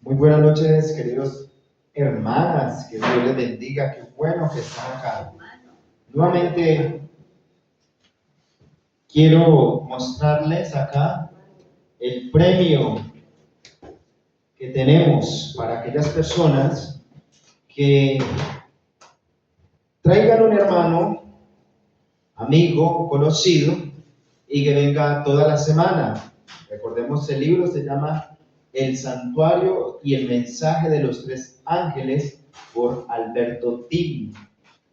Muy buenas noches, queridos hermanas, que Dios les bendiga, qué bueno que están acá. Nuevamente quiero mostrarles acá el premio que tenemos para aquellas personas que traigan un hermano, amigo, conocido y que venga toda la semana. Recordemos, el libro se llama El Santuario y el Mensaje de los Tres Ángeles por Alberto Tilly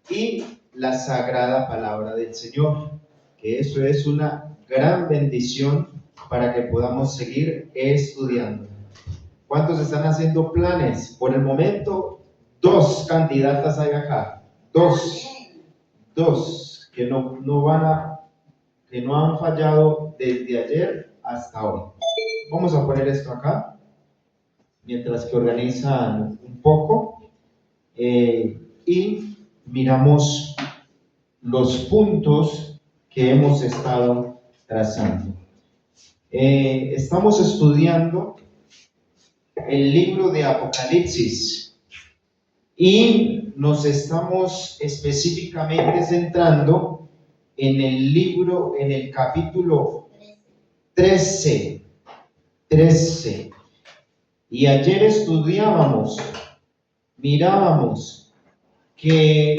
y la Sagrada Palabra del Señor, que eso es una gran bendición para que podamos seguir estudiando. ¿Cuántos están haciendo planes? Por el momento, 2 candidatas hay acá, dos que que no han fallado desde ayer hasta hoy. Vamos a poner esto acá, mientras que organizan un poco y miramos los puntos que hemos estado trazando. Estamos estudiando el libro de Apocalipsis y nos estamos específicamente centrando en el capítulo 13. Y ayer mirábamos que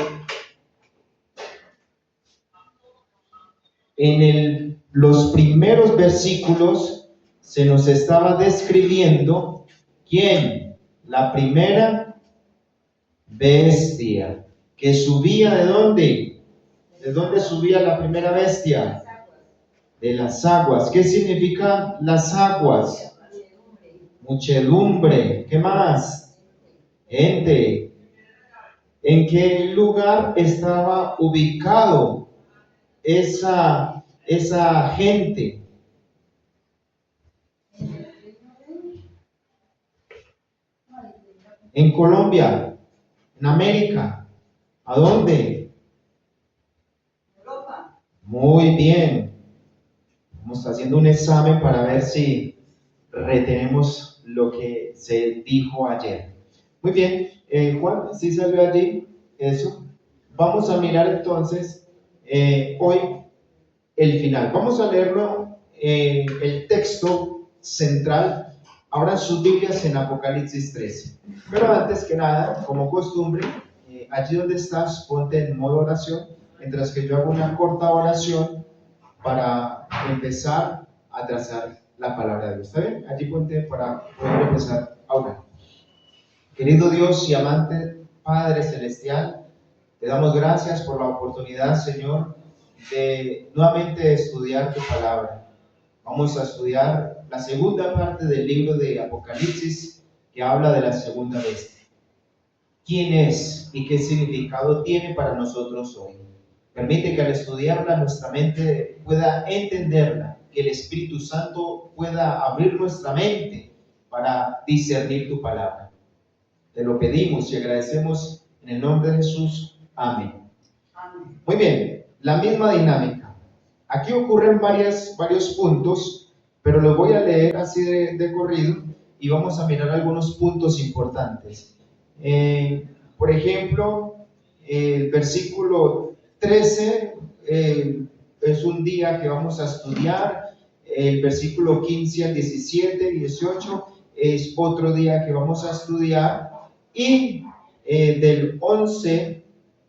en los primeros versículos se nos estaba describiendo quién, la primera bestia que subía. ¿De dónde? ¿De dónde subía la primera bestia? De las aguas. ¿Qué significan las aguas? Muchedumbre. ¿Qué más? Gente. ¿En qué lugar estaba ubicado esa gente? En Colombia, en América. ¿A dónde? Europa. Muy bien. Estamos haciendo un examen para ver si retenemos lo que se dijo ayer. Muy bien, Juan, ¿sí salió allí eso? Vamos a mirar entonces hoy el final. Vamos a leerlo, el texto central. Abran sus Biblias en Apocalipsis 13. Pero antes que nada, como costumbre, allí donde estás, ponte en modo oración, mientras que yo hago una corta oración para empezar a trazar la palabra de Dios. ¿Está bien? Allí ponte para poder empezar a orar. Querido Dios y amante Padre Celestial, te damos gracias por la oportunidad, Señor, de nuevamente estudiar tu palabra. Vamos a estudiar la segunda parte del libro de Apocalipsis, que habla de la segunda bestia. ¿Quién es y qué significado tiene para nosotros hoy? Permite que al estudiarla nuestra mente pueda entenderla, que el Espíritu Santo pueda abrir nuestra mente para discernir tu palabra. Te lo pedimos y agradecemos en el nombre de Jesús. Amén. Amén. Muy bien, la misma dinámica. Aquí ocurren varios puntos, pero los voy a leer así de corrido y vamos a mirar algunos puntos importantes. Por ejemplo, el versículo 13 es un día que vamos a estudiar. El versículo 15 al 17, 18 es otro día que vamos a estudiar. Y del 11,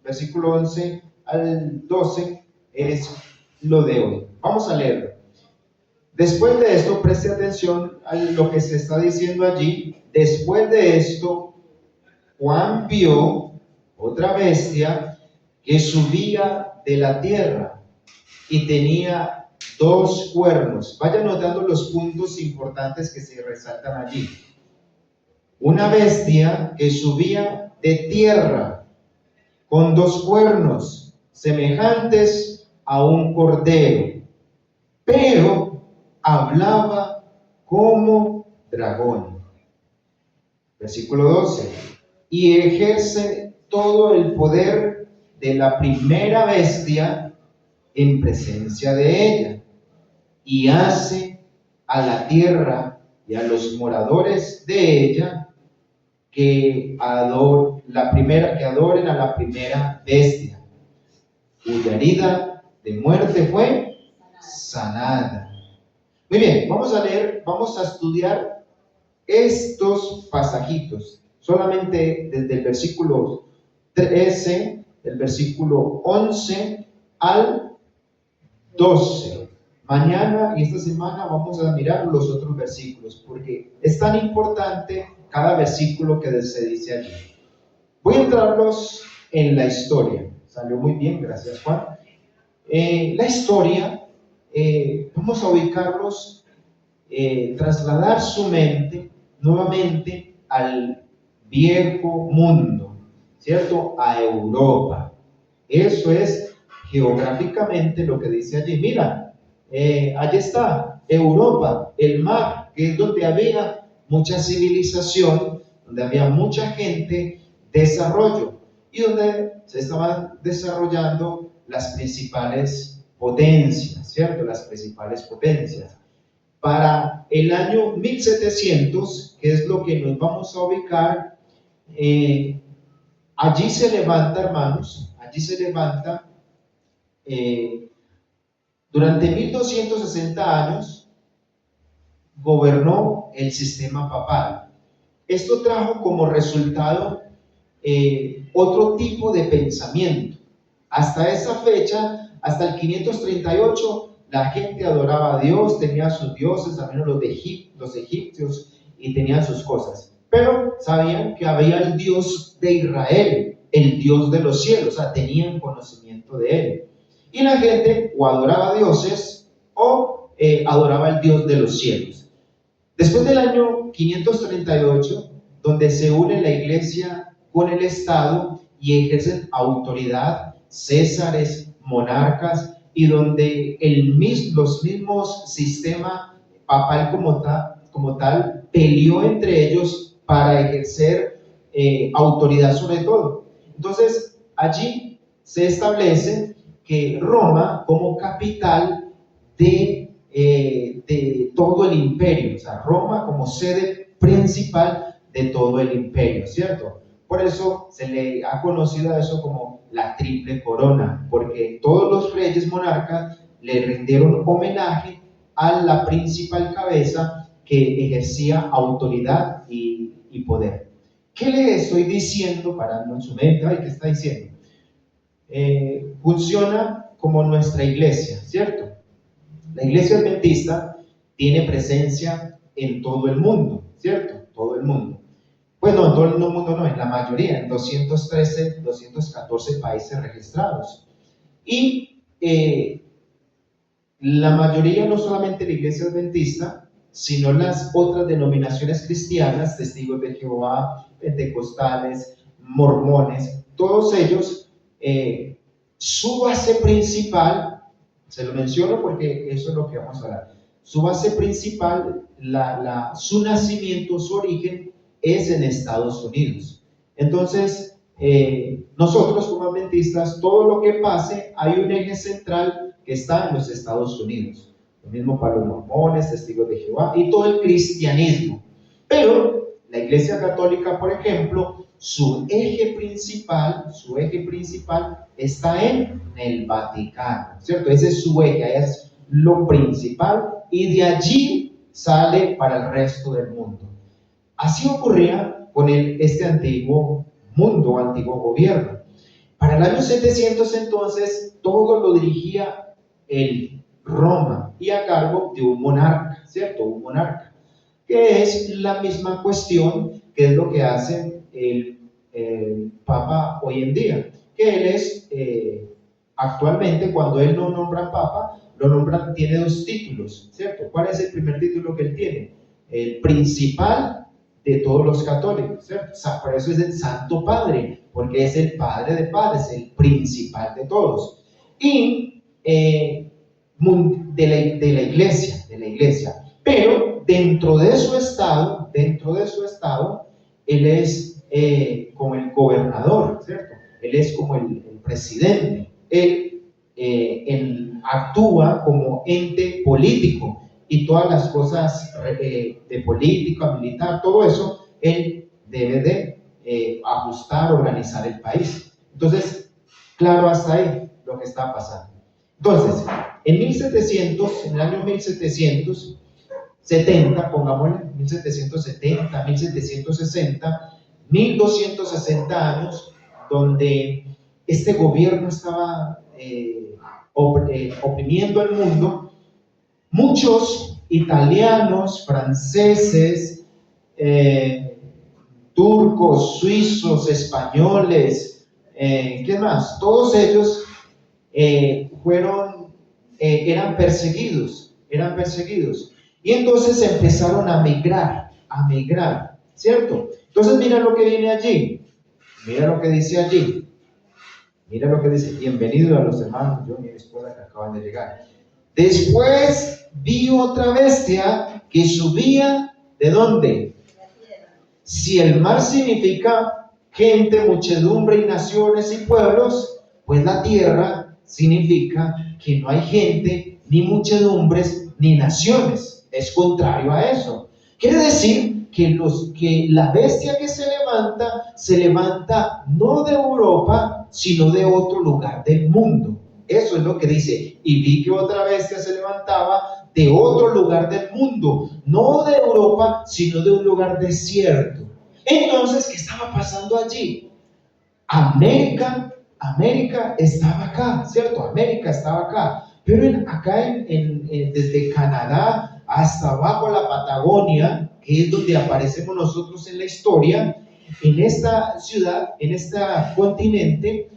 versículo 11 al 12 es lo de hoy. Vamos a leerlo. Después de esto, preste atención a lo que se está diciendo allí. Después de esto, Juan vio otra bestia que subía de la tierra y tenía 2 cuernos. Vaya notando los puntos importantes que se resaltan allí. Una bestia que subía de tierra con 2 cuernos semejantes a un cordero, pero hablaba como dragón. Versículo 12. Y ejerce todo el poder de la primera bestia en presencia de ella, y hace a la tierra y a los moradores de ella la primera, que adoren a la primera bestia, cuya herida de muerte fue sanada. Muy bien, vamos a leer, vamos a estudiar estos pasajitos, solamente desde el versículo 13, el versículo 11 al 12. Mañana y esta semana vamos a mirar los otros versículos, porque es tan importante cada versículo que se dice allí. Voy a entrarlos en la historia. Salió muy bien, gracias Juan. La historia, vamos a ubicarlos, trasladar su mente nuevamente al viejo mundo, ¿cierto? A Europa. Eso es geográficamente lo que dice allí. Mira, allí está Europa, el mar, que es donde había mucha civilización, donde había mucha gente, desarrollo, y donde se estaban desarrollando las principales potencias, ¿cierto? Las principales potencias. Para el año 1700, que es lo que nos vamos a ubicar, allí se levanta, hermanos, allí se levanta, durante 1260 años, gobernó el sistema papal. Esto trajo como resultado otro tipo de pensamiento. Hasta esa fecha, hasta el 538, la gente adoraba a Dios, tenía sus dioses, también los egipcios, y tenían sus cosas. Pero sabían que había el Dios de Israel, el Dios de los cielos, o sea, tenían conocimiento de él. Y la gente o adoraba a dioses o adoraba al Dios de los cielos. Después del año 538, donde se une la iglesia con el Estado y ejercen autoridad, césares, monarcas, y donde los mismos sistema papal como tal peleó entre ellos para ejercer autoridad sobre todo. Entonces, allí se establece que Roma como capital de todo el imperio, o sea, Roma como sede principal de todo el imperio, ¿cierto? Por eso se le ha conocido a eso como la triple corona, porque todos los reyes monarcas le rindieron homenaje a la principal cabeza que ejercía autoridad y poder. ¿Qué le estoy diciendo para en su mente? Ay, ¿qué está diciendo? Funciona como nuestra iglesia, ¿cierto? La iglesia adventista tiene presencia en todo el mundo, ¿cierto? Todo el mundo. Bueno, en todo el mundo no, en la mayoría, en 214 países registrados. Y la mayoría, no solamente la iglesia adventista, sino las otras denominaciones cristianas, testigos de Jehová, pentecostales, mormones, todos ellos, su base principal, se lo menciono porque eso es lo que vamos a hablar, su base principal, su nacimiento, su origen, es en Estados Unidos. Entonces, nosotros como adventistas, todo lo que pase, hay un eje central que está en los Estados Unidos. Lo mismo para los mormones, testigos de Jehová y todo el cristianismo. Pero la Iglesia Católica, por ejemplo, su eje principal está en el Vaticano, ¿cierto? Ese es su eje, es lo principal, y de allí sale para el resto del mundo. Así ocurría con este antiguo mundo, antiguo gobierno. Para el año 700 entonces, todo lo dirigía el Roma y a cargo de un monarca, ¿cierto? Un monarca, que es la misma cuestión que es lo que hace el Papa hoy en día, que él es, actualmente, cuando él no nombra Papa, lo nombran, tiene dos títulos, ¿cierto? ¿Cuál es el primer título que él tiene? El principal de todos los católicos, ¿cierto? O sea, por eso es el Santo Padre, porque es el Padre de Padres, el principal de todos. Y de la iglesia. Pero dentro de su estado, él es como el gobernador, ¿cierto? Él es como el presidente. Él actúa como ente político y todas las cosas de política, militar, todo eso, él debe de ajustar, organizar el país. Entonces, claro, hasta ahí lo que está pasando. Entonces, en el año 1770, pongámosle 1770, 1760, 1260 años, donde este gobierno estaba oprimiendo al mundo. Muchos italianos, franceses, turcos, suizos, españoles, ¿qué más? Todos ellos eran perseguidos, Y entonces empezaron a migrar, ¿cierto? Entonces mira lo que viene allí, mira lo que dice allí, mira lo que dice, bienvenido a los hermanos, yo y mi esposa que acaban de llegar. Después vi otra bestia que subía, ¿de dónde? Si el mar significa gente, muchedumbre y naciones y pueblos, pues la tierra significa que no hay gente, ni muchedumbres, ni naciones. Es contrario a eso. Quiere decir que la bestia que se levanta no de Europa, sino de otro lugar del mundo. Eso es lo que dice. Y vi que otra bestia se levantaba de otro lugar del mundo, no de Europa, sino de un lugar desierto. Entonces, ¿qué estaba pasando allí? América estaba acá, ¿cierto? América estaba acá, pero desde Canadá hasta abajo la Patagonia, que es donde aparecemos nosotros en la historia, en esta ciudad, en este continente,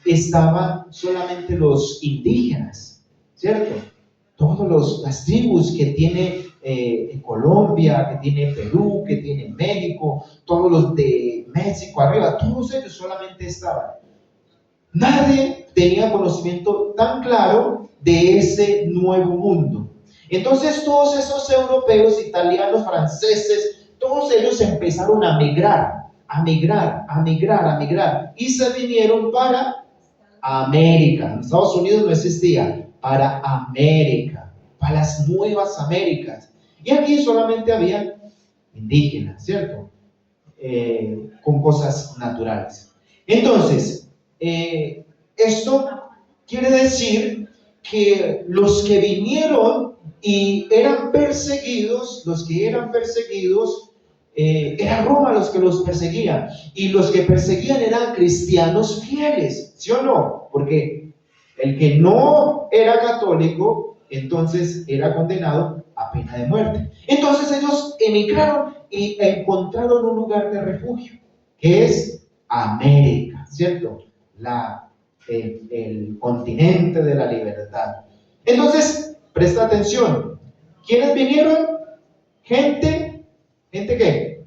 estaban solamente los indígenas, ¿cierto? Todas las tribus que tiene Colombia, que tiene Perú, que tiene México, todos los de México arriba, todos ellos solamente estaban. Nadie tenía conocimiento tan claro de ese nuevo mundo. Entonces todos esos europeos, italianos, franceses, todos ellos empezaron a migrar y se vinieron para América. En Estados Unidos no existía, para América, para las nuevas Américas. Y aquí solamente había indígenas, ¿cierto? Con cosas naturales. Entonces, esto quiere decir que los que vinieron y eran perseguidos, era Roma los que los perseguía, y los que perseguían eran cristianos fieles, ¿sí o no? Porque el que no era católico, entonces era condenado a pena de muerte. Entonces ellos emigraron y encontraron un lugar de refugio, que es América, ¿cierto? El continente de la libertad. Entonces, presta atención. ¿Quiénes vinieron? ¿Gente qué?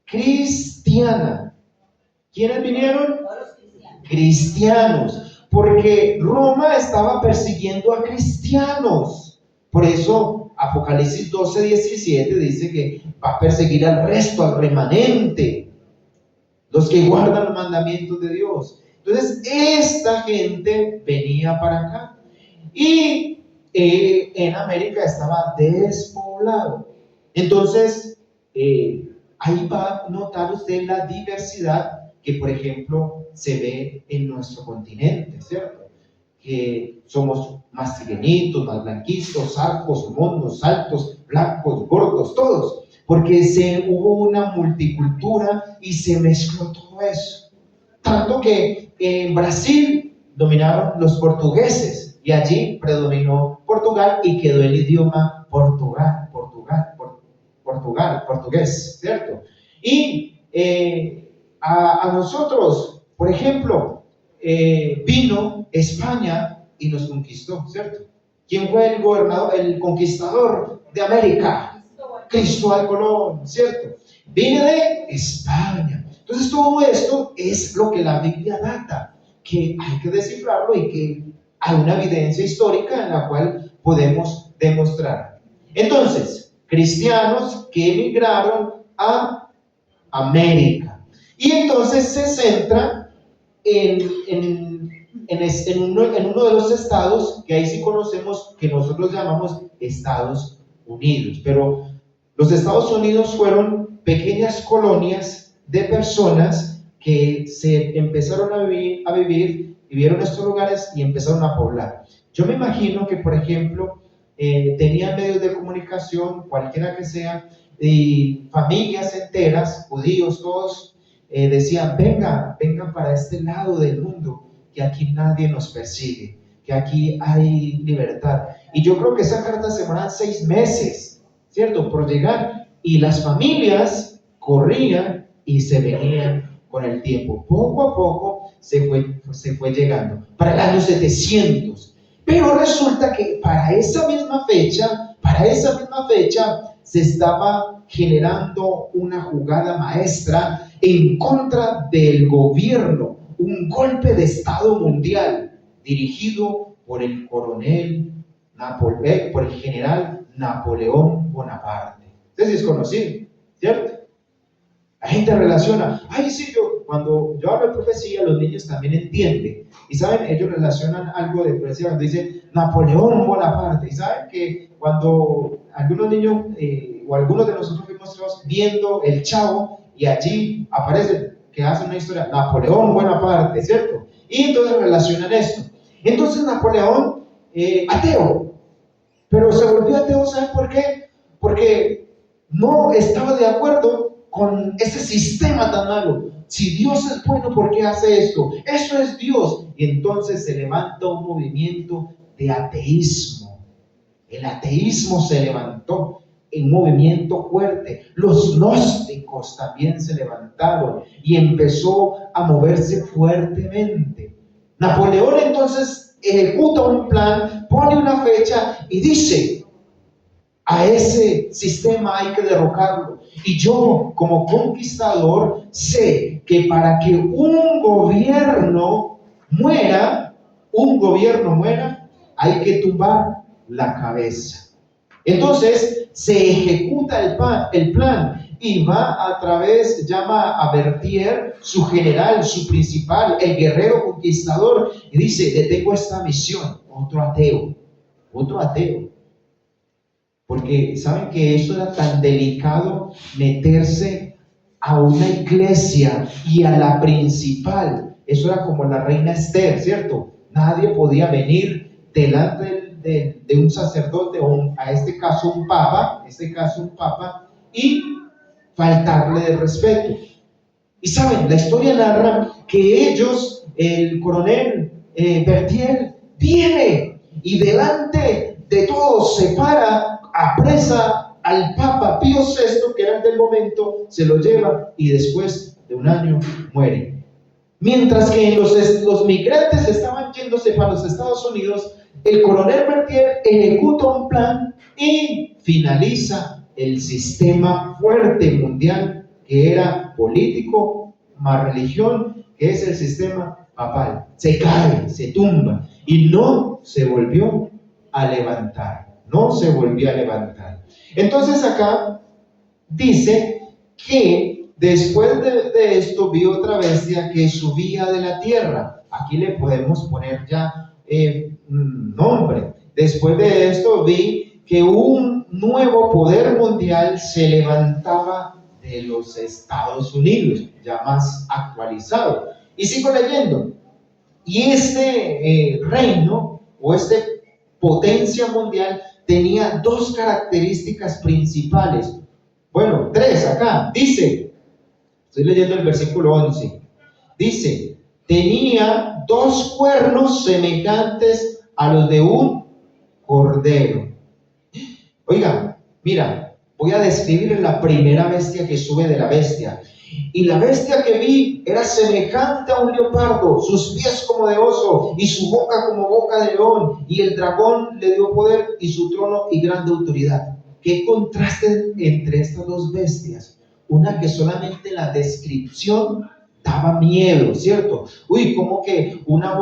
Cristiana. ¿Quiénes vinieron? Cristianos. Porque Roma estaba persiguiendo a cristianos. Por eso Apocalipsis 12:17 dice que va a perseguir al resto, al remanente, los que guardan los mandamientos de Dios. Entonces, esta gente venía para acá. Y en América estaba despoblado. Entonces, ahí va a notar usted la diversidad que, por ejemplo, se ve en nuestro continente, ¿cierto? Que somos más trigueñitos, más blanquitos, arcos, monos, altos, blancos, gordos, todos, porque hubo una multicultura y se mezcló todo eso. Tanto que en Brasil dominaron los portugueses y allí predominó Portugal y quedó el idioma portugués, ¿cierto? Y a nosotros, por ejemplo, vino España y nos conquistó, ¿cierto? ¿Quién fue el conquistador de América? Cristóbal Colón, ¿cierto? Viene de España. Entonces todo esto es lo que la Biblia data, que hay que descifrarlo y que hay una evidencia histórica en la cual podemos demostrar. Entonces, cristianos que emigraron a América. Y entonces se centra en uno de los estados que ahí sí conocemos, que nosotros llamamos Estados Unidos. Pero Los Estados Unidos fueron pequeñas colonias de personas que se empezaron a vivir, vivieron estos lugares y empezaron a poblar. Yo me imagino que, por ejemplo, tenían medios de comunicación, cualquiera que sea, y familias enteras, judíos todos, decían, vengan para este lado del mundo, que aquí nadie nos persigue, que aquí hay libertad. Y yo creo que esa carta se demoran 6 meses, ¿cierto? Por llegar. Y las familias corrían y se venían con el tiempo. Poco a poco se fue llegando. Para el año 700. Pero resulta que para esa misma fecha, se estaba generando una jugada maestra en contra del gobierno, un golpe de Estado mundial dirigido por el coronel por el general Napoleón Bonaparte. Ustedes es conocido, ¿cierto? La gente relaciona, ay sí, cuando yo hablo de profecía, los niños también entienden. Y saben, ellos relacionan algo de profecía cuando dice Napoleón Bonaparte. Y saben que cuando algunos niños o algunos de nosotros fuimos viendo el Chavo y allí aparece que hace una historia, Napoleón Bonaparte, ¿cierto? Y entonces relacionan esto. Entonces Napoleón, ateo, pero se volvió ateo, ¿saben por qué? Porque no estaba de acuerdo con ese sistema tan malo. Si Dios es bueno, ¿por qué hace esto? Eso es Dios. Y entonces se levanta un movimiento de ateísmo. El ateísmo se levantó en movimiento fuerte. Los gnósticos también se levantaron y empezó a moverse fuertemente. Napoleón entonces ejecuta un plan, pone una fecha y dice: a ese sistema hay que derrocarlo. Y yo, como conquistador, sé que para que un gobierno muera, hay que tumbar la cabeza. Entonces se ejecuta el plan y va a través, llama a Berthier, su general, su principal, el guerrero conquistador, y dice: le tengo esta misión. Otro ateo. Porque saben que eso era tan delicado, meterse a una iglesia y a la principal. Eso era como la reina Esther, ¿cierto? Nadie podía venir delante de un sacerdote o a este caso un papa, y faltarle de respeto. Y saben, la historia narra que ellos, el coronel Berthier, viene y delante de todos se para, apresa al Papa Pío VI, que era el del momento, se lo lleva y después de un año muere. Mientras que los migrantes estaban yéndose para los Estados Unidos, el coronel Berthier ejecuta un plan y finaliza el sistema fuerte mundial que era político más religión, que es el sistema papal. Se cae, se tumba y no se volvió a levantar. Entonces acá dice que después de esto vi otra bestia que subía de la tierra. Aquí le podemos poner ya nombre. Después de esto vi que un nuevo poder mundial se levantaba de los Estados Unidos, ya más actualizado. Y sigo leyendo. Y este reino o esta potencia mundial tenía 2 características principales. Bueno, 3 acá. Dice, estoy leyendo el versículo 11. Dice, tenía 2 cuernos semejantes a los de un cordero. Oiga, mira, voy a describir la primera bestia que sube de la bestia. Y la bestia que vi era semejante a un leopardo, sus pies como de oso y su boca como boca de león. Y el dragón le dio poder y su trono y grande autoridad. ¿Qué contraste entre estas 2 bestias? Una que solamente la descripción daba miedo, ¿cierto? Uy, como que una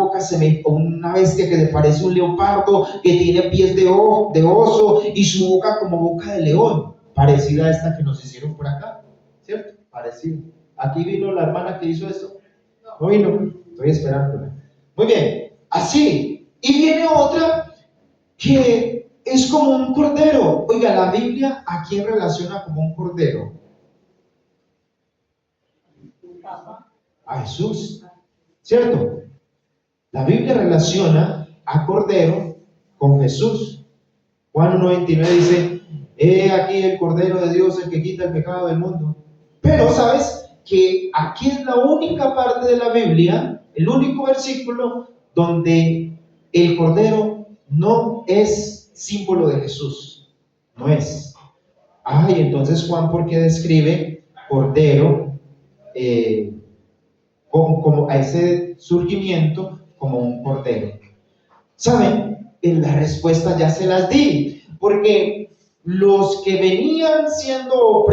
bestia que le parece un leopardo, que tiene pies de oso y su boca como boca de león, parecida a esta que nos hicieron por acá, ¿cierto? Parecido. Aquí vino la hermana que hizo esto. No vino, estoy esperándola. Muy bien, así. Y viene otra que es como un cordero. Oiga, la Biblia, ¿a quién relaciona como un cordero? A Jesús, ¿cierto? La Biblia relaciona a cordero con Jesús. Juan 1:29 dice: he aquí el cordero de Dios, el que quita el pecado del mundo. Pero sabes que aquí es la única parte de la Biblia, el único versículo donde el cordero no es símbolo de Jesús. No es. Y entonces Juan, ¿por qué describe cordero como a ese surgimiento como un cordero? ¿Saben? En la respuesta ya se las di, porque los que venían siendo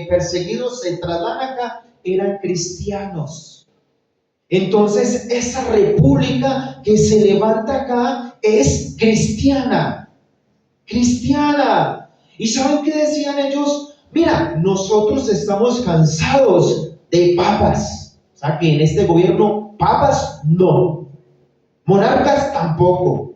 perseguidos se trasladan acá eran cristianos. Entonces esa república que se levanta acá es cristiana, cristiana. ¿Y saben qué decían ellos? Mira, nosotros estamos cansados de papas. O sea que en este gobierno papas no, monarcas tampoco.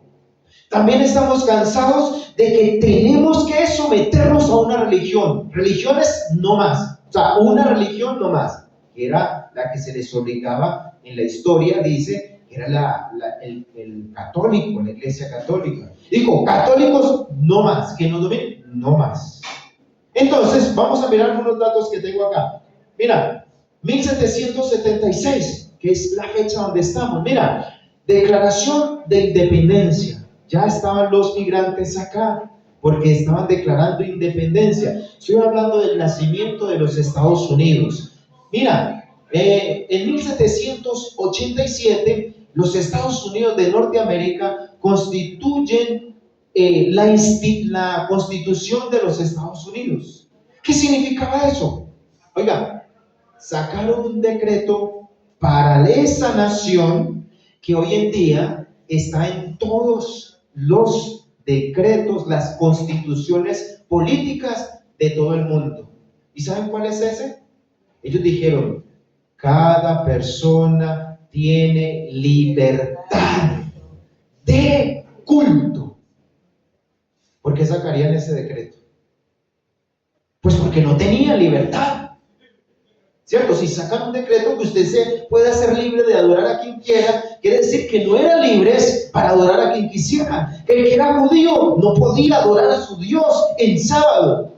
También estamos cansados de que tenemos que someternos a una religión. Religiones no más. O sea, una religión no más. Que era la que se les obligaba en la historia, dice, que era el católico, la iglesia católica. Dijo, católicos no más, que nos dominen, no más. Entonces, vamos a mirar algunos datos que tengo acá. Mira, 1776, que es la fecha donde estamos. Mira, Declaración de Independencia. Ya estaban los migrantes acá, porque estaban declarando independencia. Estoy hablando del nacimiento de los Estados Unidos. Mira, en 1787, los Estados Unidos de Norteamérica constituyen la Constitución de los Estados Unidos. ¿Qué significaba eso? Oiga, sacaron un decreto para esa nación que hoy en día está en todos los decretos, las constituciones políticas de todo el mundo. ¿Y saben cuál es ese? Ellos dijeron: cada persona tiene libertad de culto. ¿Por qué sacarían ese decreto? Pues porque no tenían libertad. ¿Cierto? Si sacan un decreto que usted se puede hacer libre de adorar a quien quiera, quiere decir que no eran libres para adorar a quien quisiera. El que era judío no podía adorar a su Dios en sábado.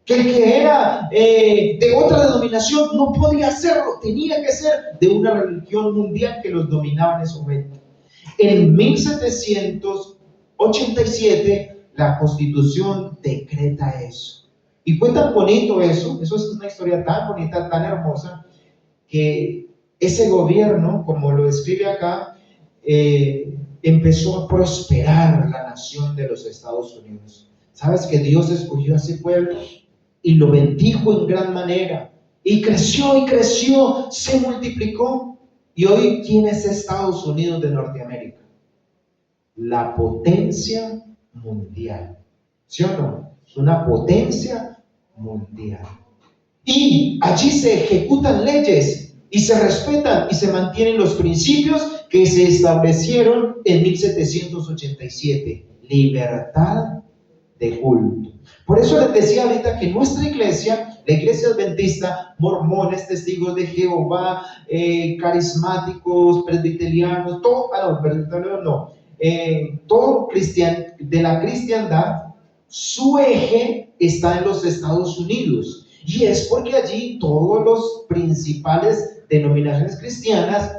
Que el que era de otra denominación no podía hacerlo, tenía que ser de una religión mundial que los dominaba en ese momento. En 1787 la Constitución decreta eso. Y fue tan bonito eso es una historia tan bonita, tan hermosa, que ese gobierno, como lo describe acá, empezó a prosperar la nación de los Estados Unidos. ¿Sabes que Dios escogió a ese pueblo y lo bendijo en gran manera? Y creció, se multiplicó. Y hoy, ¿quién es Estados Unidos de Norteamérica? La potencia mundial. ¿Sí o no? Es una potencia mundial. Y allí se ejecutan leyes y se respetan y se mantienen los principios que se establecieron en 1787. Libertad de culto. Por eso les decía ahorita que nuestra iglesia, la iglesia adventista, mormones, testigos de Jehová, carismáticos, presbiterianos, todo, todo de la cristiandad, su eje está en los Estados Unidos. Y es porque allí todos los principales denominaciones cristianas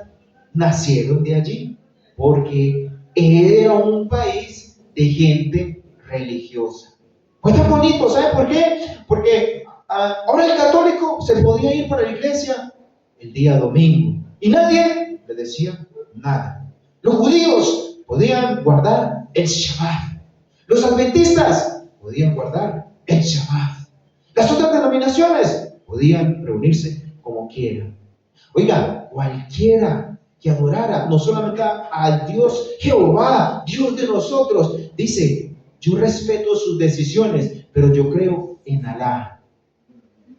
nacieron de allí, porque era un país de gente religiosa. Pues tan bonito, ¿sabe por qué? Porque ahora el católico se podía ir para la iglesia el día domingo y nadie le decía nada. Los judíos podían guardar el Shabbat. Los adventistas podían guardar el Shabbat. Las otras denominaciones podían reunirse como quieran. Oiga, cualquiera que adorara no solamente al Dios Jehová, Dios de nosotros, dice: yo respeto sus decisiones, pero yo creo en Alá,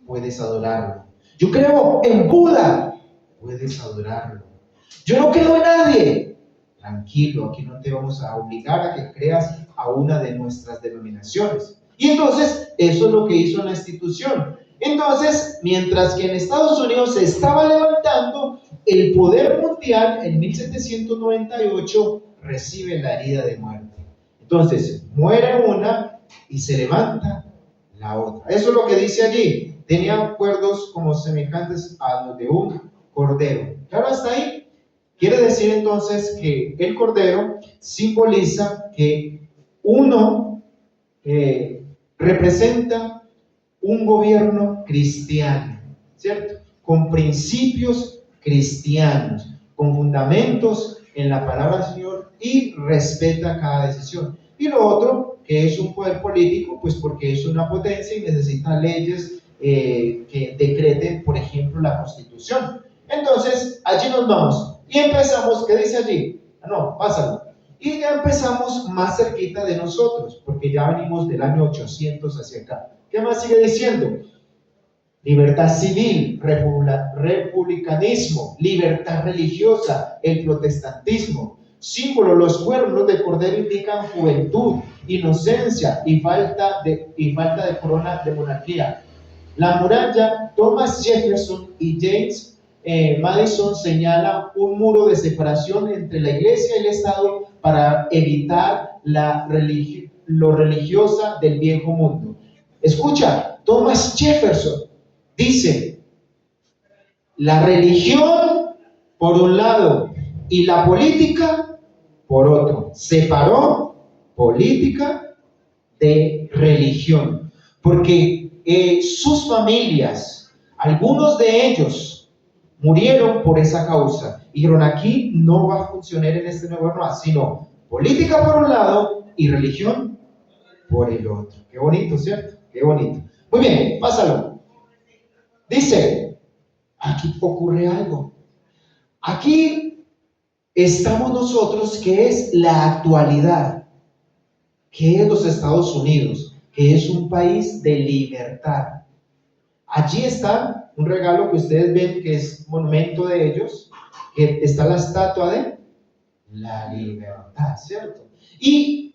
puedes adorarlo. Yo creo en Buda, puedes adorarlo. Yo no creo en nadie, tranquilo, aquí no te vamos a obligar a que creas a una de nuestras denominaciones. Y entonces, eso es lo que hizo la institución. Entonces, mientras que en Estados Unidos se estaba levantando, el poder mundial en 1798 recibe la herida de muerte. Entonces, muere una y se levanta la otra. Eso es lo que dice allí. Tenía cuernos como semejantes a los de un cordero. ¿Claro hasta ahí? Quiere decir entonces que el cordero simboliza que uno representa un gobierno cristiano, ¿cierto? Con principios cristianos, con fundamentos en la palabra del Señor y respeta cada decisión. Y lo otro, que es un poder político, pues porque es una potencia y necesita leyes que decreten, por ejemplo, la Constitución. Entonces, allí nos vamos y empezamos. ¿Qué dice allí? No, pásalo. Y ya empezamos más cerquita de nosotros, porque ya venimos del año 800 hacia acá. ¿Qué más sigue diciendo? Libertad civil, republicanismo, libertad religiosa, el protestantismo. Símbolo, los cuernos de cordero indican juventud, inocencia y falta de corona de monarquía. La muralla, Thomas Jefferson y James Madison señala un muro de separación entre la iglesia y el Estado para evitar lo religiosa del viejo mundo. Escucha, Thomas Jefferson dice: la religión por un lado y la política por otro. Separó política de religión, porque sus familias, algunos de ellos murieron por esa causa. Dijeron: aquí no va a funcionar en este nuevo gobierno, sino política por un lado y religión por el otro. Qué bonito, ¿cierto? Qué bonito. Muy bien, pásalo. Dice, aquí ocurre algo. Aquí estamos nosotros, que es la actualidad, que es los Estados Unidos, que es un país de libertad. Allí está un regalo que ustedes ven, que es monumento de ellos, que está la estatua de la libertad, ¿cierto? Y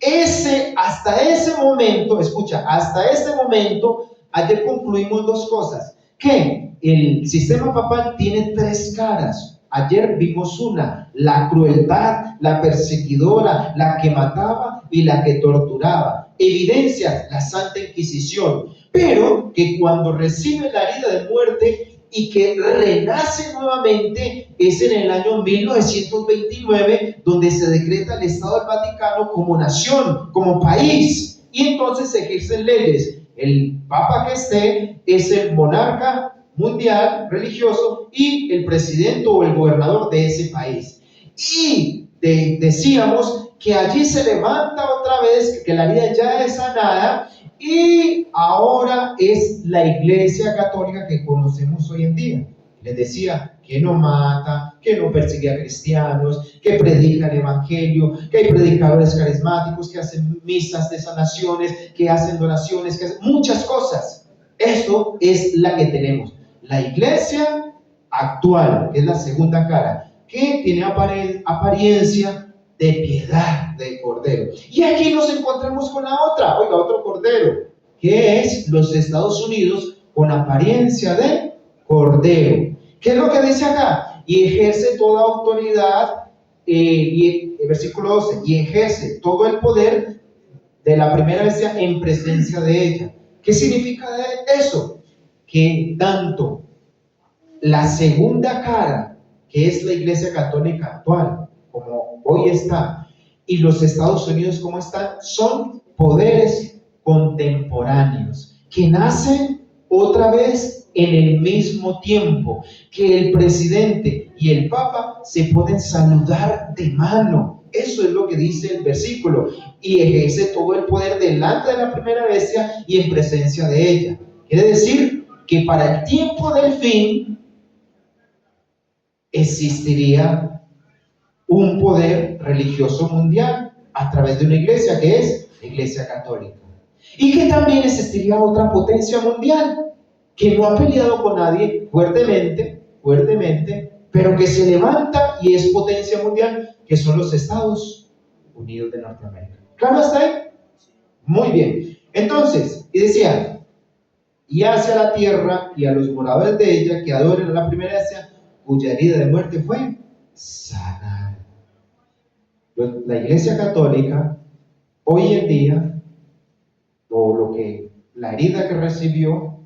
hasta ese momento, escucha, hasta este momento, ayer concluimos dos cosas: que el sistema papal tiene tres caras. Ayer vimos una: la crueldad, la perseguidora, la que mataba y la que torturaba. Evidencia la Santa Inquisición, pero que cuando recibe la herida de muerte y que renace nuevamente es en el año 1929, donde se decreta el Estado del Vaticano como nación, como país, y entonces se ejercen leyes. El Papa que esté es el monarca mundial religioso y el presidente o el gobernador de ese país. Y decíamos que allí se levanta otra vez, que la herida ya es sanada, y ahora es la Iglesia Católica que conocemos hoy en día. Les decía que no mata, que no persigue a cristianos, que predica el Evangelio, que hay predicadores carismáticos, que hacen misas de sanaciones, que hacen donaciones, que hacen muchas cosas. Esto es la que tenemos. La Iglesia actual, que es la segunda cara, que tiene apariencia de piedad del Cordero. Y aquí nos encontramos con la otra, oiga, otro Cordero, que es los Estados Unidos con apariencia de Cordero. ¿Qué es lo que dice acá? Y ejerce toda autoridad, y el versículo 12, y ejerce todo el poder de la primera bestia en presencia de ella. ¿Qué significa eso? Que tanto la segunda cara, que es la Iglesia Católica actual, como hoy está, y los Estados Unidos como están, son poderes contemporáneos que nacen otra vez en el mismo tiempo, que el presidente y el Papa se pueden saludar de mano. Eso es lo que dice el versículo: y ejerce todo el poder delante de la primera bestia y en presencia de ella. Quiere decir que para el tiempo del fin existiría un poder religioso mundial a través de una iglesia, que es la Iglesia Católica, y que también existiría otra potencia mundial que no ha peleado con nadie fuertemente, pero que se levanta y es potencia mundial, que son los Estados Unidos de Norteamérica. ¿Claro hasta ahí? Muy bien. Entonces, y decía, y hacia la tierra y a los moradores de ella que adoren a la primera bestia, cuya herida de muerte fue sanada. La Iglesia Católica, hoy en día, o lo que la herida que recibió,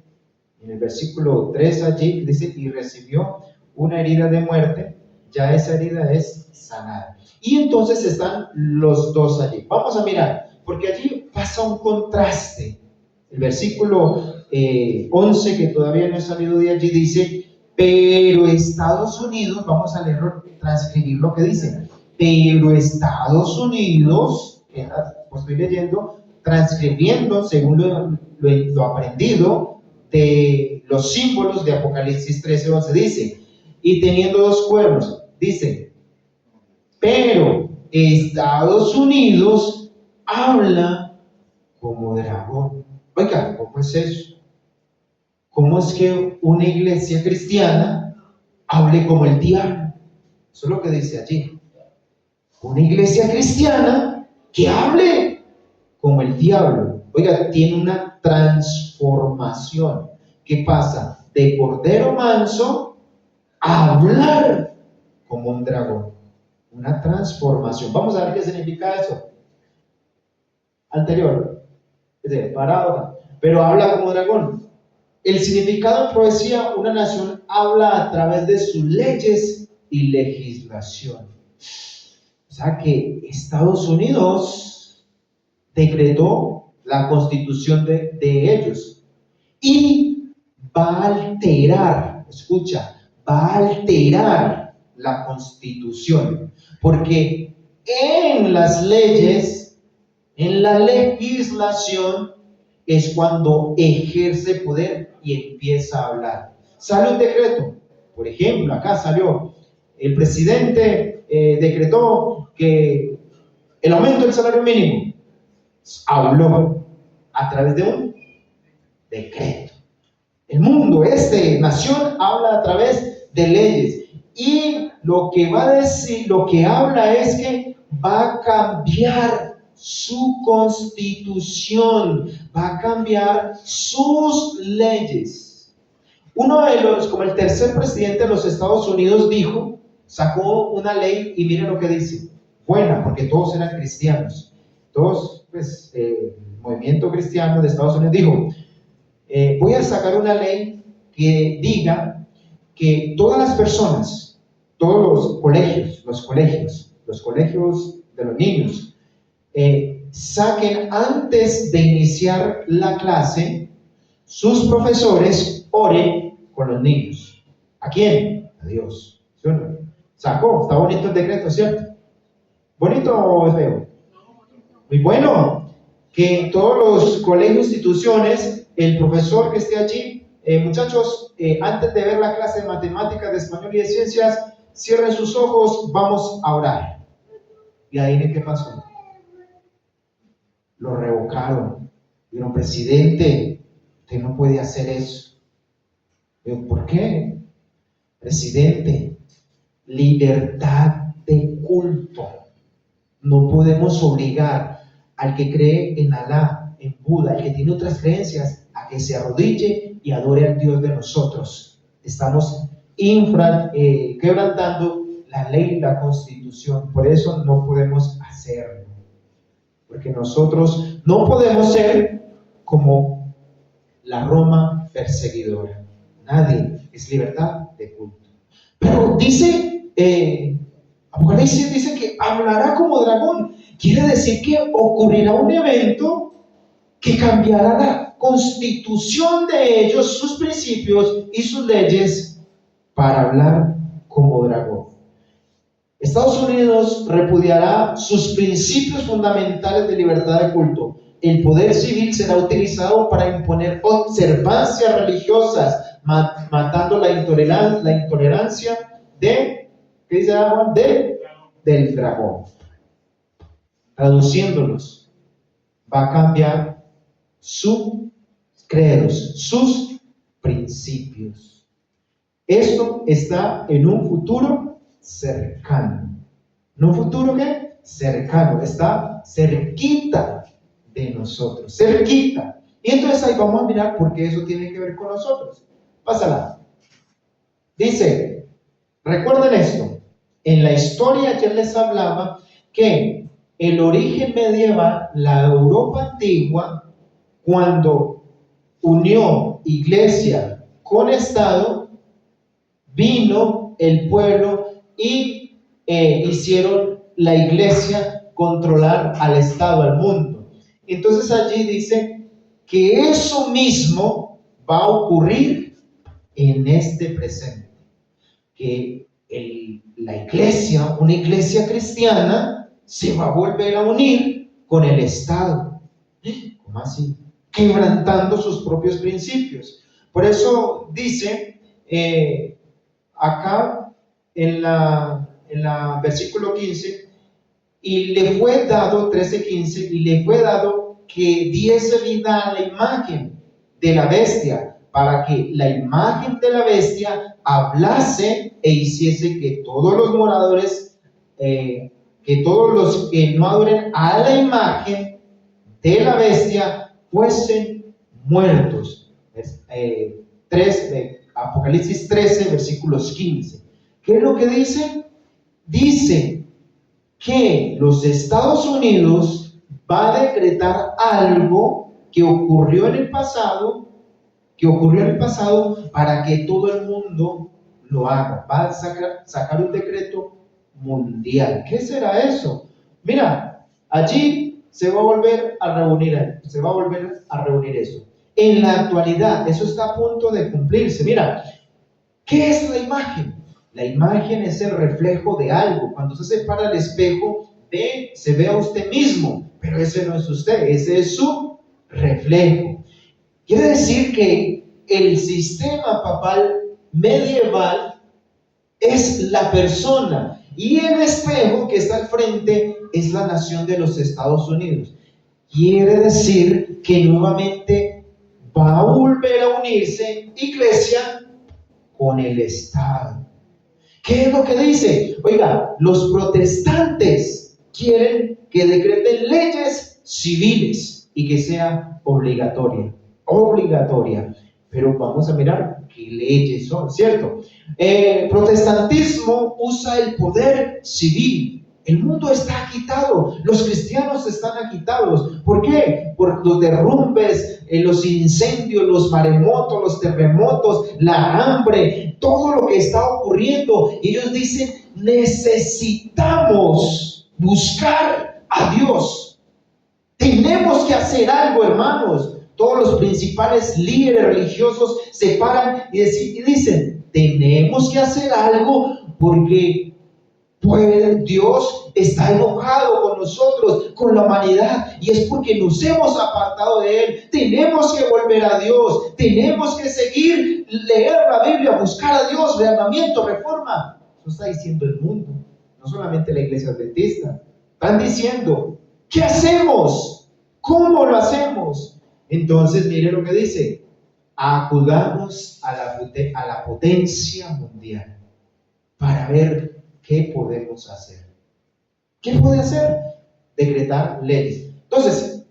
en el versículo 3 allí dice, y recibió una herida de muerte, ya esa herida es sanada. Y entonces están los dos allí. Vamos a mirar, porque allí pasa un contraste. El versículo 11, que todavía no he salido de allí, dice, pero Estados Unidos, vamos a leerlo, transcribir lo que dice, pero Estados Unidos, pues estoy leyendo, transcribiendo según lo aprendido de los símbolos de Apocalipsis 13:11, dice, y teniendo dos cuernos, dice, pero Estados Unidos habla como dragón. Oiga, ¿cómo es eso? ¿Cómo es que una iglesia cristiana hable como el diablo? Eso es lo que dice allí. Una iglesia cristiana que hable como el diablo. Oiga, tiene una transformación. ¿Qué pasa? De cordero manso a hablar como un dragón. Una transformación. Vamos a ver qué significa eso. Anterior. Para ahora. Pero habla como dragón. El significado en poesía, una nación habla a través de sus leyes y legislación. O sea que Estados Unidos decretó la constitución de ellos y va a alterar, escucha, va a alterar la constitución, porque en las leyes, en la legislación, es cuando ejerce poder y empieza a hablar. Sale un decreto, por ejemplo, acá salió, el presidente decretó que el aumento del salario mínimo, habló a través de un decreto. El mundo, nación, habla a través de leyes. Y lo que va a decir, lo que habla es que va a cambiar su constitución, va a cambiar sus leyes. Uno de los, como el tercer presidente de los Estados Unidos dijo, sacó una ley y miren lo que dice, buena, porque todos eran cristianos. Todos, pues, el movimiento cristiano de Estados Unidos dijo, voy a sacar una ley que diga que todas las personas, todos los colegios de los niños, saquen antes de iniciar la clase, sus profesores oren con los niños. ¿A quién? A Dios. ¿Sí o no? Sacó, está bonito el decreto, ¿cierto? ¿Bonito o es feo? Muy bueno. Que todos los colegios, instituciones, el profesor que esté allí, muchachos, antes de ver la clase de matemáticas, de español y de ciencias, cierren sus ojos, vamos a orar. Y ahí, ¿qué pasó? Lo revocaron. Dijeron, presidente, usted no puede hacer eso. Digo, ¿por qué? Presidente, libertad de culto. No podemos obligar al que cree en Alá, en Buda, el que tiene otras creencias, a que se arrodille y adore al Dios de nosotros. Estamos quebrantando la ley y la constitución. Por eso no podemos hacerlo. Porque nosotros no podemos ser como la Roma perseguidora. Nadie, es libertad de culto. Pero dice, Apocalipsis dice que hablará como dragón. Quiere decir que ocurrirá un evento que cambiará la constitución de ellos, sus principios y sus leyes para hablar como dragón. Estados Unidos repudiará sus principios fundamentales de libertad de culto. El poder civil será utilizado para imponer observancias religiosas, matando la intolerancia ¿qué dice Juan? Del dragón. Traduciéndolos, va a cambiar sus credos, sus principios. Esto está en un futuro cercano. No futuro, ¿qué? Cercano, está cerquita de nosotros, cerquita. Y entonces ahí vamos a mirar por qué eso tiene que ver con nosotros. Pásala. Dice, recuerden esto, en la historia ayer les hablaba que el origen medieval, la Europa antigua, cuando unió iglesia con Estado, vino el pueblo y hicieron la iglesia controlar al Estado, al mundo. Entonces allí dice que eso mismo va a ocurrir en este presente, que la iglesia, una iglesia cristiana, se va a volver a unir con el Estado. ¿Cómo así? Quebrantando sus propios principios. Por eso dice acá en la versículo 15, y le fue dado, 13:15, y le fue dado que diese vida a la imagen de la bestia, para que la imagen de la bestia hablase e hiciese que todos los moradores, que todos los que no adoren a la imagen de la bestia fuesen muertos. 3, Apocalipsis 13, versículos 15. ¿Qué es lo que dice? Dice que los Estados Unidos va a decretar algo que ocurrió en el pasado, para que todo el mundo lo haga. Va a sacar un decreto mundial. ¿Qué será eso? Mira, allí se va a volver a reunir eso. En la actualidad, eso está a punto de cumplirse. Mira, ¿qué es la imagen? La imagen es el reflejo de algo. Cuando usted se para al espejo, se ve a usted mismo, pero ese no es usted, ese es su reflejo. Quiere decir que el sistema papal medieval es la persona y el espejo que está al frente es la nación de los Estados Unidos. Quiere decir que nuevamente va a volver a unirse iglesia con el Estado. ¿Qué es lo que dice? Oiga, los protestantes quieren que decreten leyes civiles y que sea obligatoria. Pero vamos a mirar qué leyes son, ¿cierto? Protestantismo usa el poder civil. El mundo está agitado, los cristianos están agitados. ¿Por qué? Por los derrumbes, los incendios, los maremotos, los terremotos, la hambre, todo lo que está ocurriendo. Ellos dicen, necesitamos buscar a Dios. Tenemos que hacer algo, hermanos. Todos los principales líderes religiosos se paran y dicen, tenemos que hacer algo porque pues Dios está enojado con nosotros, con la humanidad, y es porque nos hemos apartado de Él. Tenemos que volver a Dios, tenemos que seguir, leer la Biblia, buscar a Dios, reavivamiento, reforma. Eso está diciendo el mundo, no solamente la iglesia adventista. Están diciendo, ¿qué hacemos? ¿Cómo lo hacemos? Entonces, mire lo que dice: acudamos a la potencia mundial para ver qué podemos hacer. ¿Qué puede hacer? Decretar leyes. Entonces,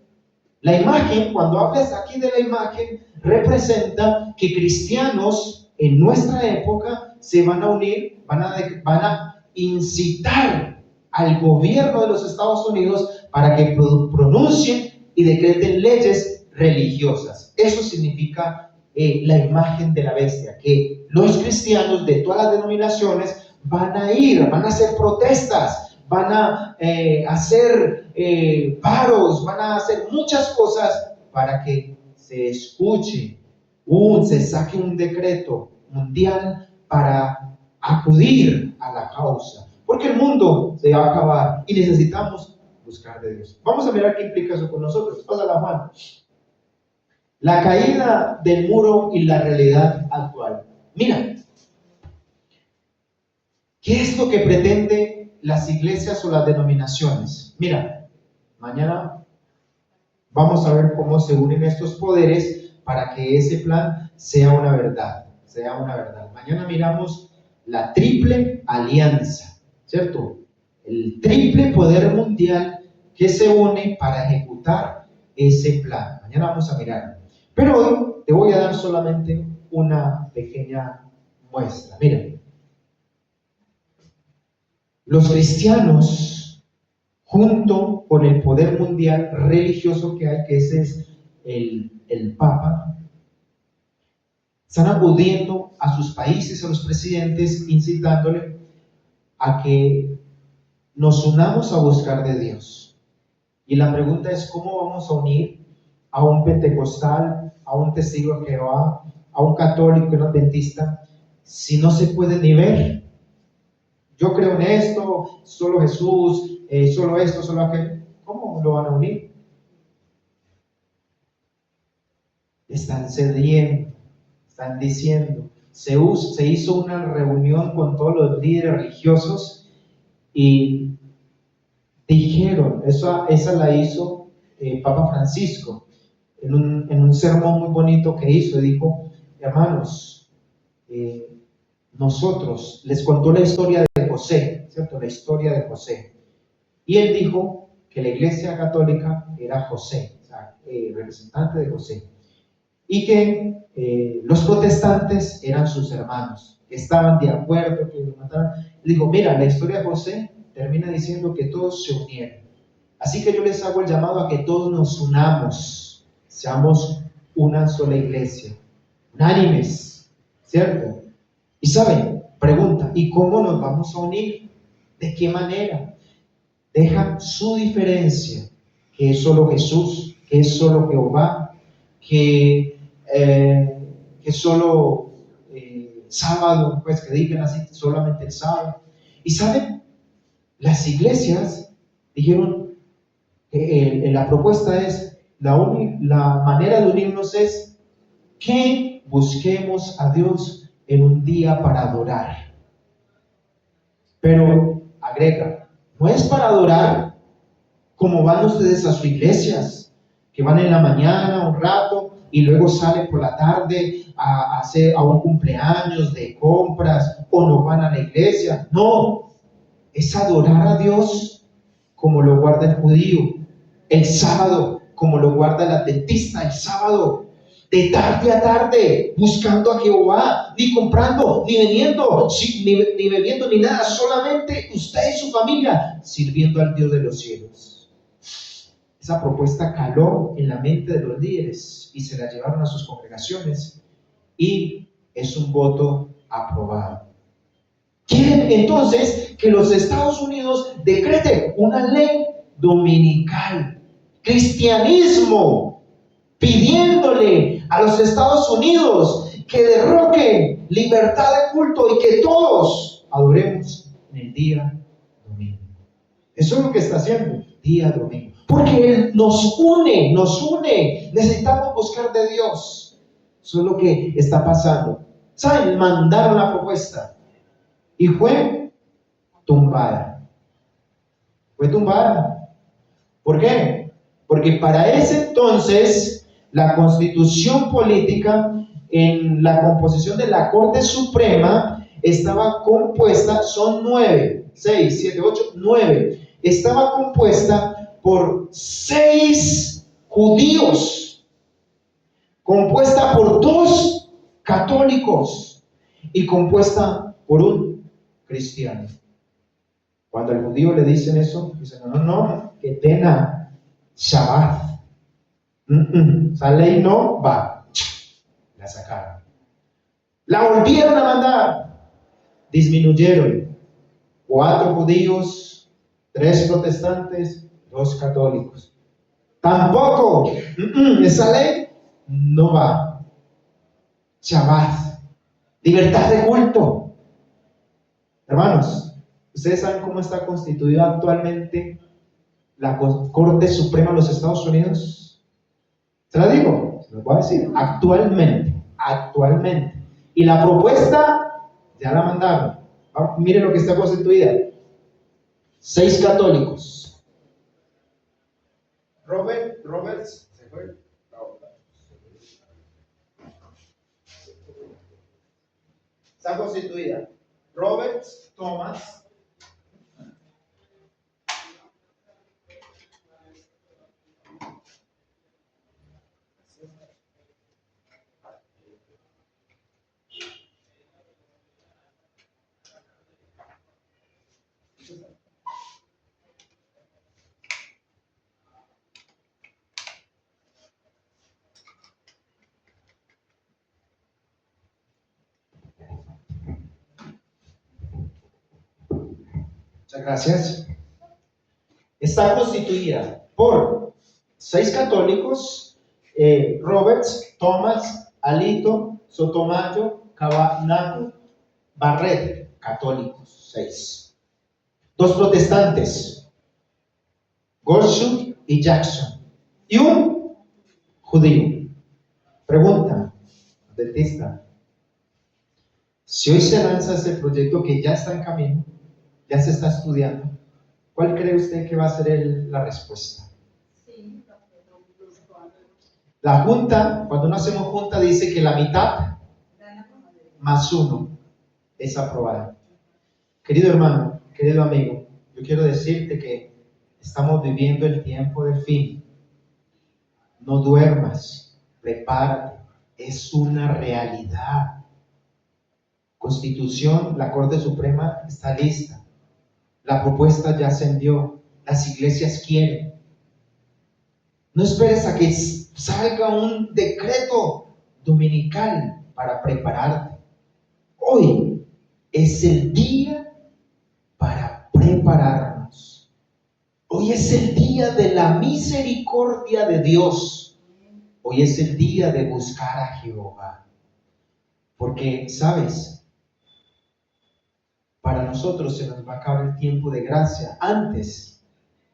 la imagen, cuando hablas aquí de la imagen, representa que cristianos en nuestra época se van a unir, van a incitar al gobierno de los Estados Unidos para que pronuncien y decreten leyes religiosas. Eso significa la imagen de la bestia, que los cristianos de todas las denominaciones van a hacer protestas, van a hacer paros, van a hacer muchas cosas para que se escuche, se saque un decreto mundial para acudir a la causa, porque el mundo se va a acabar y necesitamos buscar de Dios. Vamos a mirar qué implica eso con nosotros. Pásala, Juan. La caída del muro y la realidad actual. Mira, ¿qué es lo que pretende las iglesias o las denominaciones? Mira, mañana vamos a ver cómo se unen estos poderes para que ese plan sea una verdad, Mañana miramos la triple alianza, ¿cierto? el triple poder mundial que se une para ejecutar ese plan. Mañana vamos a mirar. Pero hoy te voy a dar solamente una pequeña muestra. Mira, los cristianos, junto con el poder mundial religioso que hay, que ese es el Papa, están acudiendo a sus países, a los presidentes, incitándole a que nos unamos a buscar de Dios. Y la pregunta es, ¿cómo vamos a unir a un pentecostal, a un testigo de Jehová, a un católico, un adventista, si no se puede ni ver? Yo creo en esto, solo Jesús, solo esto, solo aquello. ¿Cómo lo van a unir? Están cediendo, están diciendo. Se hizo una reunión con todos los líderes religiosos y dijeron, esa la hizo Papa Francisco en un sermón muy bonito que hizo. Dijo, hermanos, nosotros, les contó la historia de José, ¿cierto? La historia de José. Y él dijo que la iglesia católica era José, o sea, representante de José. Y que los protestantes eran sus hermanos, que estaban de acuerdo, que lo mataran. Él dijo, mira, la historia de José termina diciendo que todos se unieron. Así que yo les hago el llamado a que todos nos unamos, seamos una sola iglesia, unánimes, ¿cierto? Y saben, pregunta, ¿y cómo nos vamos a unir? ¿De qué manera? Deja su diferencia, que es solo Jesús, que es solo Jehová, que solo sábado, pues que digan así, solamente el sábado. Y saben, las iglesias dijeron que la propuesta es, la manera de unirnos es que busquemos a Dios en un día para adorar. Pero agrega, no es para adorar como van ustedes a sus iglesias, que van en la mañana un rato y luego salen por la tarde a hacer a un cumpleaños de compras o no van a la iglesia. No, es adorar a Dios como lo guarda el judío, el sábado, como lo guarda el adventista, el sábado, de tarde a tarde, buscando a Jehová, ni comprando, ni vendiendo, ni bebiendo, ni nada, solamente usted y su familia, sirviendo al Dios de los cielos. Esa propuesta caló en la mente de los líderes y se la llevaron a sus congregaciones y es un voto aprobado. Quieren entonces que los Estados Unidos decreten una ley dominical, cristianismo, pidiéndole a los Estados Unidos que derroquen libertad de culto y que todos adoremos en el día domingo. Eso es lo que está haciendo, día domingo. Porque Él nos une, necesitamos buscar de Dios. Eso es lo que está pasando. ¿Saben? Mandaron la propuesta y fue tumbada. Fue tumbada. ¿Por qué? Porque para ese entonces la constitución política en la composición de la Corte Suprema estaba compuesta, son 9, 6, 7, 8, 9. Estaba compuesta por 6 judíos, compuesta por 2 católicos y compuesta por un cristiano. Cuando al judío le dicen eso, dicen, no, qué pena, Shabbat. Esa ley no va. La sacaron. La volvieron a mandar. Disminuyeron. 4 judíos, 3 protestantes, 2 católicos. Tampoco. Esa ley no va. Shabbat. Libertad de culto. Hermanos, ¿ustedes saben cómo está constituida actualmente la Corte Suprema de los Estados Unidos? ¿Se la digo? Se lo voy a decir. Actualmente. Y la propuesta ya la mandaron. Miren lo que está constituida. 6 católicos. Roberts se fue. Está constituida Roberts, Thomas, Muchas gracias. Está constituida por 6 católicos, Roberts, Thomas, Alito, Sotomayor, Cabanato, Barrett, católicos, 6. 2 protestantes, Gorsuch y Jackson, y un judío. Pregunta, adventista, si hoy se lanza este proyecto que ya está en camino, ya se está estudiando, ¿cuál cree usted que va a ser la respuesta? La junta, cuando uno hacemos junta, dice que la mitad más 1 es aprobada. Querido hermano, querido amigo, yo quiero decirte que estamos viviendo el tiempo del fin. No duermas, prepárate, es una realidad. Constitución, la Corte Suprema está lista. La propuesta ya se envió, las iglesias quieren. No esperes a que salga un decreto dominical para prepararte. Hoy es el día para prepararnos. Hoy es el día de la misericordia de Dios. Hoy es el día de buscar a Jehová. Porque, ¿sabes? Para nosotros se nos va a acabar el tiempo de gracia antes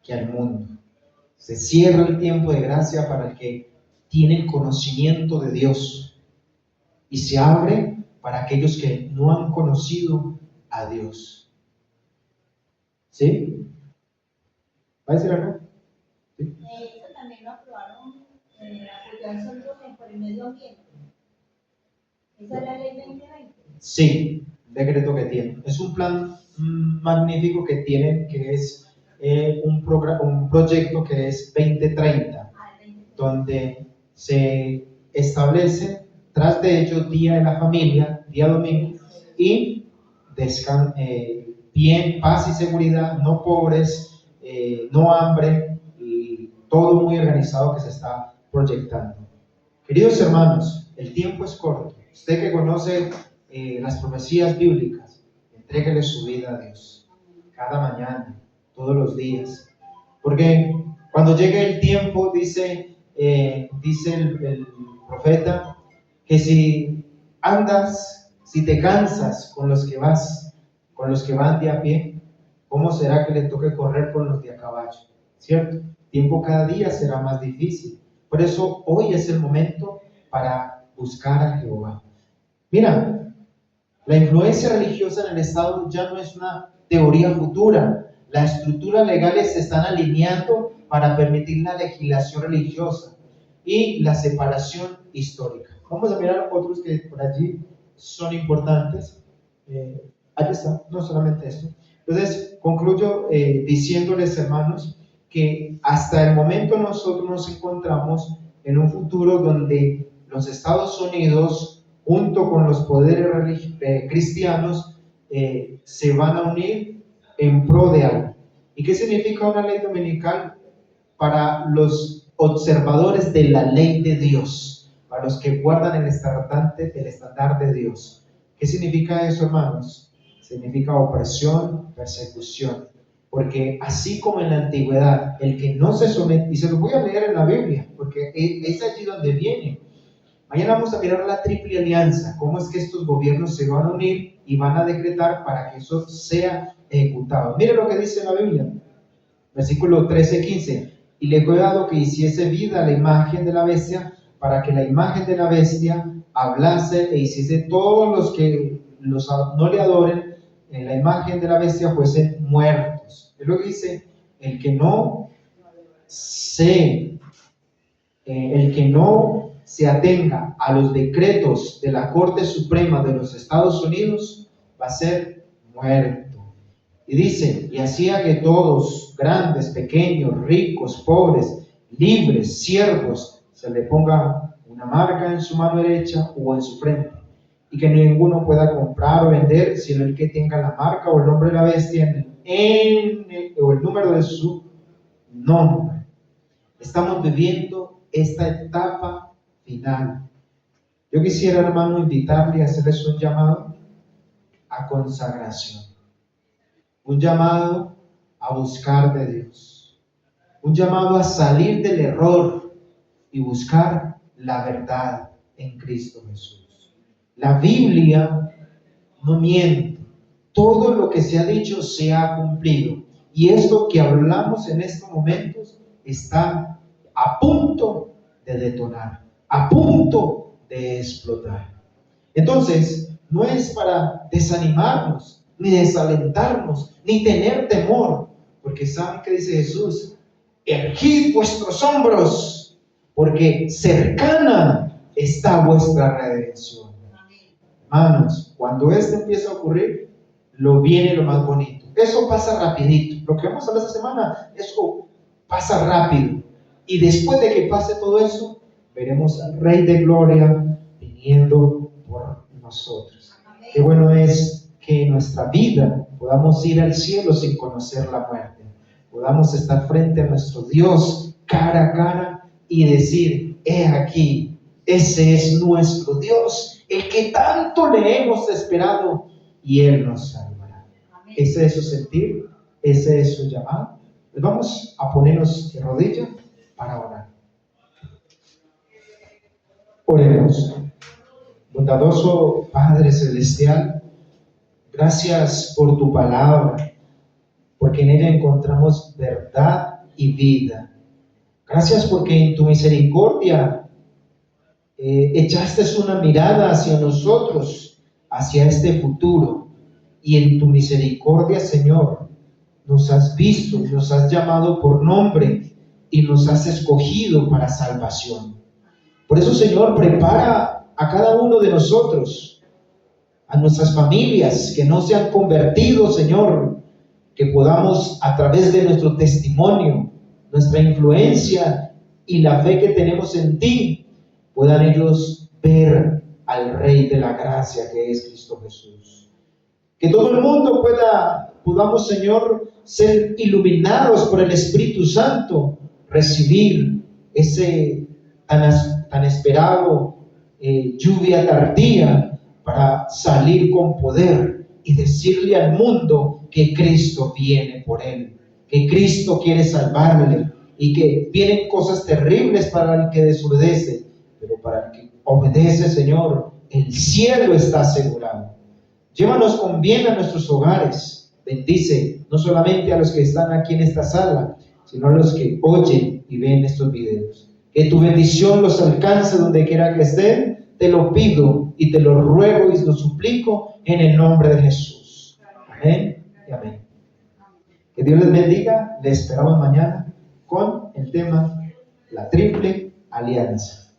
que al mundo. Se cierra el tiempo de gracia para el que tiene el conocimiento de Dios y se abre para aquellos que no han conocido a Dios. ¿Sí? ¿Va a decir algo? ¿Sí? Eso también lo aprobaron, apoyar solo por el medio ambiente. ¿Esa es la ley 2020? Sí, el decreto que tiene. Es un plan magnífico que tienen, que es un proyecto que es 2030, donde se establece tras de ello día de la familia, día domingo, y bien, paz y seguridad, no pobres, no hambre, y todo muy organizado que se está proyectando. Queridos hermanos, el tiempo es corto. Usted que conoce las profecías bíblicas, entréguele su vida a Dios, cada mañana, todos los días, porque cuando llegue el tiempo, dice el profeta, que si andas, si te cansas con los que van de a pie, ¿cómo será que le toque correr con los de a caballo? ¿Cierto? El tiempo cada día será más difícil. Por eso hoy es el momento para buscar a Jehová. Mira, la influencia religiosa en el Estado ya no es una teoría futura. Las estructuras legales se están alineando para permitir la legislación religiosa y la separación histórica. Vamos a mirar otros que por allí son importantes. Aquí está, no solamente esto. Entonces, concluyo diciéndoles, hermanos, que hasta el momento nosotros nos encontramos en un futuro donde los Estados Unidos, junto con los poderes cristianos, se van a unir en pro de algo. ¿Y qué significa una ley dominical? Para los observadores de la ley de Dios, para los que guardan el estandarte de Dios. ¿Qué significa eso, hermanos? Significa opresión, persecución. Porque así como en la antigüedad, el que no se somete, y se lo voy a leer en la Biblia, porque es allí donde viene. Mañana vamos a mirar la triple alianza, cómo es que estos gobiernos se van a unir y van a decretar para que eso sea ejecutado. Mire lo que dice la Biblia, versículo 13-15. Y le fue dado que hiciese vida a la imagen de la bestia, para que la imagen de la bestia hablase e hiciese todos los que no le adoren en la imagen de la bestia fuesen muertos. Es lo que dice, el que no se atenga a los decretos de la Corte Suprema de los Estados Unidos va a ser muerto. Y dice, y hacía que todos, grandes, pequeños, ricos, pobres, libres, siervos, se le ponga una marca en su mano derecha o en su frente, y que ninguno pueda comprar o vender, sino el que tenga la marca o el nombre de la bestia o el número de su nombre. Estamos viviendo esta etapa final. Yo quisiera, hermano, invitarle a hacerles un llamado a consagración, un llamado a buscar de Dios, un llamado a salir del error y buscar la verdad en Cristo Jesús. La Biblia no miente. Todo lo que se ha dicho se ha cumplido. Y esto que hablamos en estos momentos está a punto de detonar, a punto de explotar. Entonces, no es para desanimarnos, ni desalentarnos, ni tener temor, porque ¿saben qué dice Jesús? Ergid vuestros hombros, porque cercana está vuestra redención. Hermanos, cuando esto empieza a ocurrir, viene lo más bonito. Eso pasa rapidito. Lo que vamos a hablar esta semana, eso pasa rápido. Y después de que pase todo eso, veremos al Rey de Gloria viniendo por nosotros. Qué bueno es que en nuestra vida podamos ir al cielo sin conocer la muerte. Podamos estar frente a nuestro Dios cara a cara y decir, he aquí, ese es nuestro Dios, el que tanto le hemos esperado, y Él nos salvará. Ese es su sentir, ese es su llamado. Pues vamos a ponernos de rodillas para orar. Oremos. Bondadoso Padre Celestial, gracias por tu palabra, porque en ella encontramos verdad y vida. Gracias porque en tu misericordia echaste una mirada hacia nosotros, hacia este futuro, y en tu misericordia, Señor, nos has visto, nos has llamado por nombre y nos has escogido para salvación. Por eso, Señor, prepara a cada uno de nosotros, a nuestras familias que no se han convertido, Señor, que podamos a través de nuestro testimonio, nuestra influencia y la fe que tenemos en ti, puedan ellos ver al Rey de la gracia que es Cristo Jesús. Que todo el mundo podamos, Señor, ser iluminados por el Espíritu Santo, recibir ese tan esperado lluvia tardía para salir con poder y decirle al mundo que Cristo viene por él, que Cristo quiere salvarle y que vienen cosas terribles para el que desobedece, pero para el que obedece, Señor, el cielo está asegurado. Llévanos con bien a nuestros hogares. Bendice no solamente a los que están aquí en esta sala, sino a los que oyen y ven estos videos. Que tu bendición los alcance donde quiera que estén. Te lo pido y te lo ruego y lo suplico en el nombre de Jesús. Amén y amén. Que Dios les bendiga. Les esperamos mañana con el tema La Triple Alianza.